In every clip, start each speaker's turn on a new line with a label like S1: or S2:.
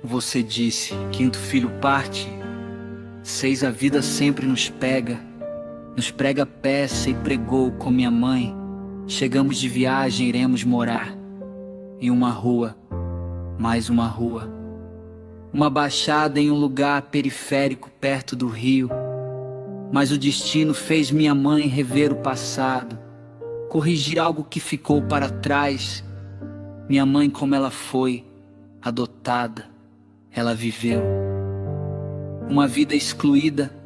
S1: Você disse, quinto filho parte, seis a vida sempre nos prega peça e pregou com minha mãe. Chegamos de viagem, iremos morar em uma rua, mais uma rua, uma baixada em um lugar periférico perto do rio. Mas o destino fez minha mãe rever o passado, corrigir algo que ficou para trás. Minha mãe, como ela foi adotada, ela viveu uma vida excluída.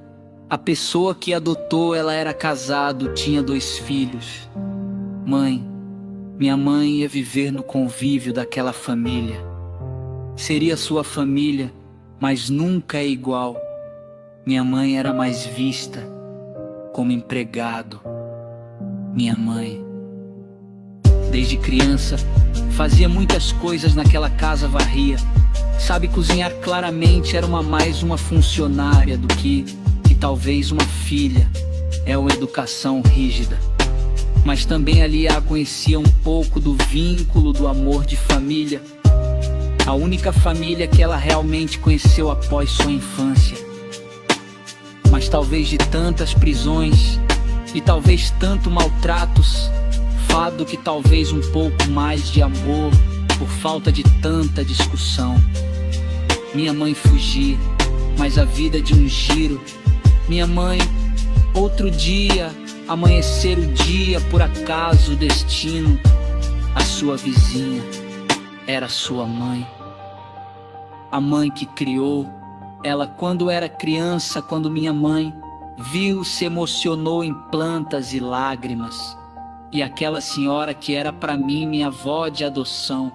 S1: A pessoa que adotou, ela era casado, tinha 2 filhos. Minha mãe ia viver no convívio daquela família. Seria sua família, mas nunca é igual. Minha mãe era mais vista como empregado. Minha mãe, desde criança, fazia muitas coisas naquela casa, varria. Sabe cozinhar claramente, era mais uma funcionária do que talvez uma filha. É uma educação rígida, mas também ali a conhecia um pouco do vínculo, do amor de família. A única família que ela realmente conheceu após sua infância. Mas talvez de tantas prisões e talvez tanto maltratos, fado que talvez um pouco mais de amor, por falta de tanta discussão. Minha mãe fugia, mas a vida de um giro. Minha mãe, outro dia, amanhecer o dia, por acaso o destino. A sua vizinha era sua mãe, a mãe que criou ela quando era criança. Quando minha mãe viu, se emocionou em plantas e lágrimas. E aquela senhora que era para mim minha avó de adoção,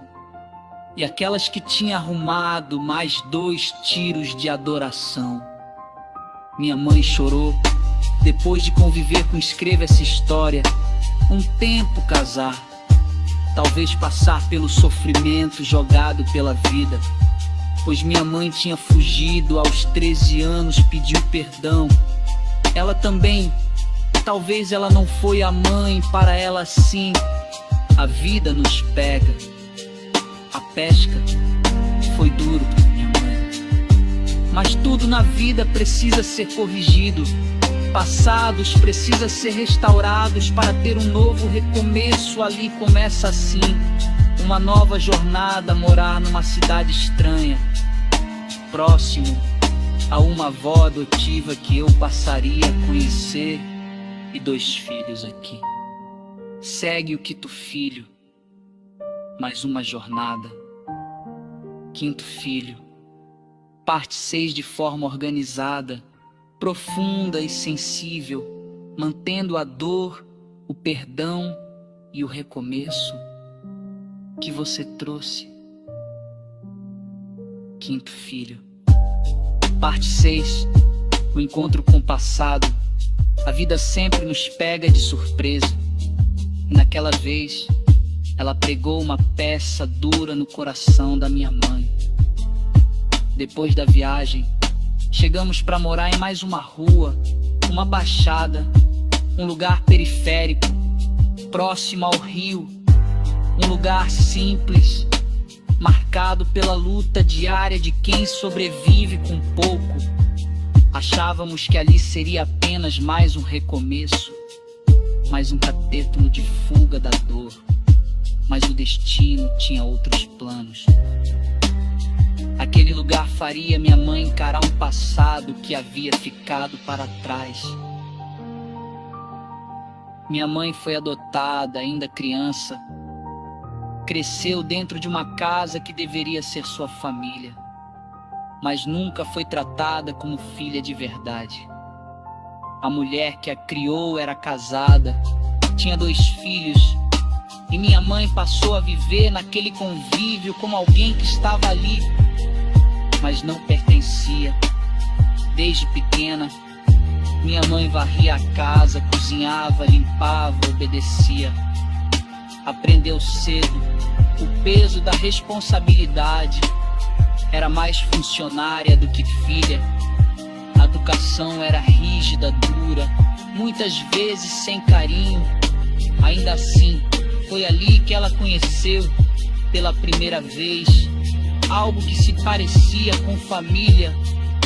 S1: e aquelas que tinha arrumado mais 2 tiros de adoração. Minha mãe chorou depois de conviver com, escreva essa história, um tempo casar, talvez passar pelo sofrimento jogado pela vida. Pois minha mãe tinha fugido aos 13 anos, pediu perdão. Ela também, talvez ela não foi a mãe para ela sim. A vida nos pega, a pesca foi duro para minha mãe. Mas tudo na vida precisa ser corrigido. Passados precisam ser restaurados para ter um novo recomeço. Ali começa assim uma nova jornada, morar numa cidade estranha, próximo a uma avó adotiva que eu passaria a conhecer, e 2 filhos aqui. Segue o quinto filho, mais uma jornada. Quinto filho, parte 6 de forma organizada, profunda e sensível, mantendo a dor, o perdão e o recomeço que você trouxe. Quinto filho, parte 6, o encontro com o passado. A vida sempre nos pega de surpresa. E naquela vez, ela pregou uma peça dura no coração da minha mãe. Depois da viagem, chegamos para morar em mais uma rua, uma baixada, um lugar periférico, próximo ao rio. Um lugar simples, marcado pela luta diária de quem sobrevive com pouco. Achávamos que ali seria apenas mais um recomeço, mais um capítulo de fuga da dor. Mas o destino tinha outros planos. Aquele lugar faria minha mãe encarar um passado que havia ficado para trás. Minha mãe foi adotada ainda criança. Cresceu dentro de uma casa que deveria ser sua família, mas nunca foi tratada como filha de verdade. A mulher que a criou era casada, tinha 2 filhos, e minha mãe passou a viver naquele convívio como alguém que estava ali, mas não pertencia. Desde pequena, minha mãe varria a casa, cozinhava, limpava, obedecia. Aprendeu cedo o peso da responsabilidade. Era mais funcionária do que filha. A educação era rígida, dura, muitas vezes sem carinho. Ainda assim, foi ali que ela conheceu pela primeira vez algo que se parecia com família,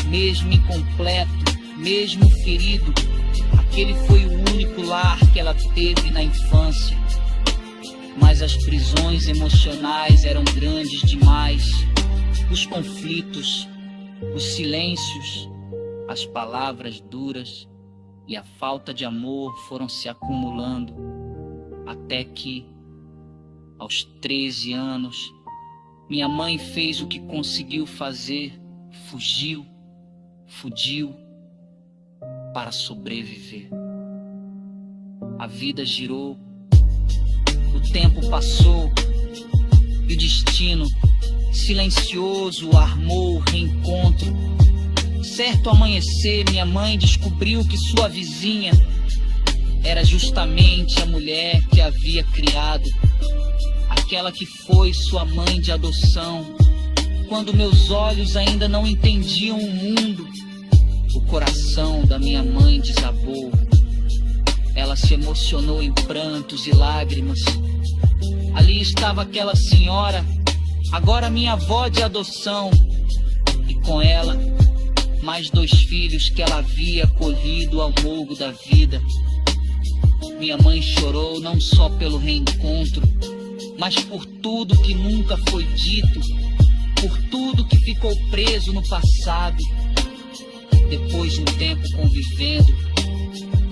S1: mesmo incompleto, mesmo ferido. Aquele foi o único lar que ela teve na infância. Mas as prisões emocionais eram grandes demais. Os conflitos, os silêncios, as palavras duras e a falta de amor foram se acumulando até que, aos 13 anos, minha mãe fez o que conseguiu fazer, fugiu para sobreviver. A vida girou, o tempo passou e o destino silencioso armou o reencontro. Certo amanhecer, minha mãe descobriu que sua vizinha era justamente a mulher que havia criado, aquela que foi sua mãe de adoção. Quando meus olhos ainda não entendiam o mundo, o coração da minha mãe desabou. Ela se emocionou em prantos e lágrimas. Ali estava aquela senhora, agora minha avó de adoção, e com ela mais 2 filhos que ela havia acolhido ao longo da vida. Minha mãe chorou não só pelo reencontro, mas por tudo que nunca foi dito, por tudo que ficou preso no passado. Depois de um tempo convivendo,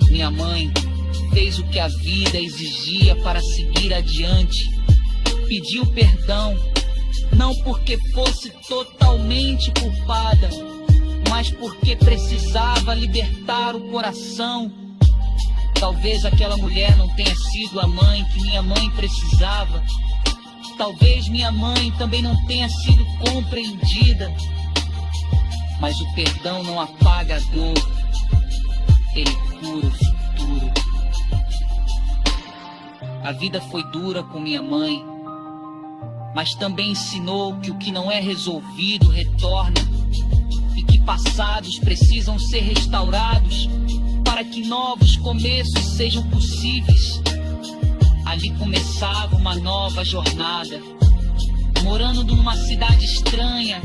S1: minha mãe fez o que a vida exigia para seguir adiante. Pediu perdão, não porque fosse totalmente culpada, mas porque precisava libertar o coração. Talvez aquela mulher não tenha sido a mãe que minha mãe precisava. Talvez minha mãe também não tenha sido compreendida. Mas o perdão não apaga a dor, ele cura o futuro. A vida foi dura com minha mãe, mas também ensinou que o que não é resolvido retorna, e que passados precisam ser restaurados para que novos começos sejam possíveis. Ali começava uma nova jornada, morando numa cidade estranha,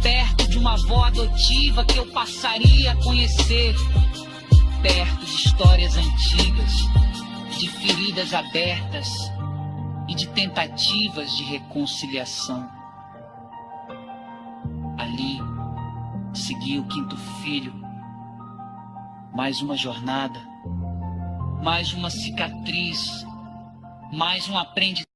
S1: perto de uma avó adotiva que eu passaria a conhecer, perto de histórias antigas, de feridas abertas e de tentativas de reconciliação. Ali segui o 5º filho, mais uma jornada, mais uma cicatriz, mais um aprendizado.